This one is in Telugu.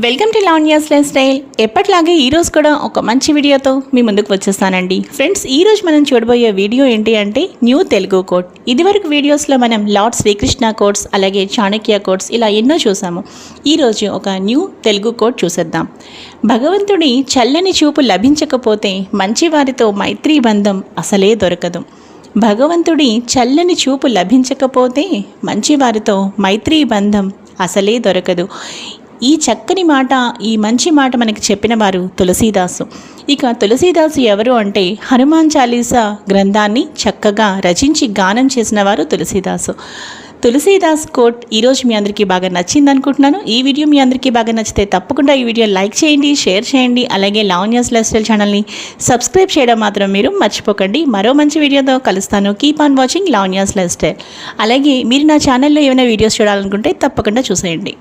Welcome to Lavanya's life style. ఎప్పటిలాగే ఈరోజు కూడా ఒక మంచి వీడియోతో మీ ముందుకు వచ్చేస్తానండి. ఫ్రెండ్స్, ఈరోజు మనం చూడబోయే వీడియో ఏంటి అంటే న్యూ తెలుగు కోట్. ఇదివరకు వీడియోస్లో మనం లార్డ్ శ్రీకృష్ణ కోట్స్, అలాగే చాణక్య కోట్స్ ఇలా ఎన్నో చూసాము. ఈరోజు ఒక న్యూ తెలుగు కోట్ చూసేద్దాం. భగవంతుడి చల్లని చూపు లభించకపోతే మంచివారితో మైత్రీ బంధం అసలే దొరకదు. భగవంతుడి చల్లని చూపు లభించకపోతే మంచివారితో మైత్రీ బంధం అసలే దొరకదు. ఈ చక్కని మాట, ఈ మంచి మాట మనకి చెప్పిన వారు తులసీదాసు. ఇక తులసీదాసు ఎవరు అంటే హనుమాన్ చాలీసా గ్రంథాన్ని చక్కగా రచించి గానం చేసిన వారు తులసీదాసు. తులసీదాస్ కోట్ ఈరోజు మీ అందరికీ బాగా నచ్చింది అనుకుంటున్నాను. ఈ వీడియో మీ అందరికీ బాగా నచ్చితే తప్పకుండా ఈ వీడియో లైక్ చేయండి, షేర్ చేయండి, అలాగే లావణ్యాస్ లైఫ్ స్టైల్ ఛానల్ని సబ్స్క్రైబ్ చేయడం మాత్రం మీరు మర్చిపోకండి. మరో మంచి వీడియోతో కలుస్తాను. Keep on watching Lavanya's life style. అలాగే మీరు నా ఛానల్లో ఏమైనా వీడియోస్ చూడాలనుకుంటే తప్పకుండా చూసేయండి.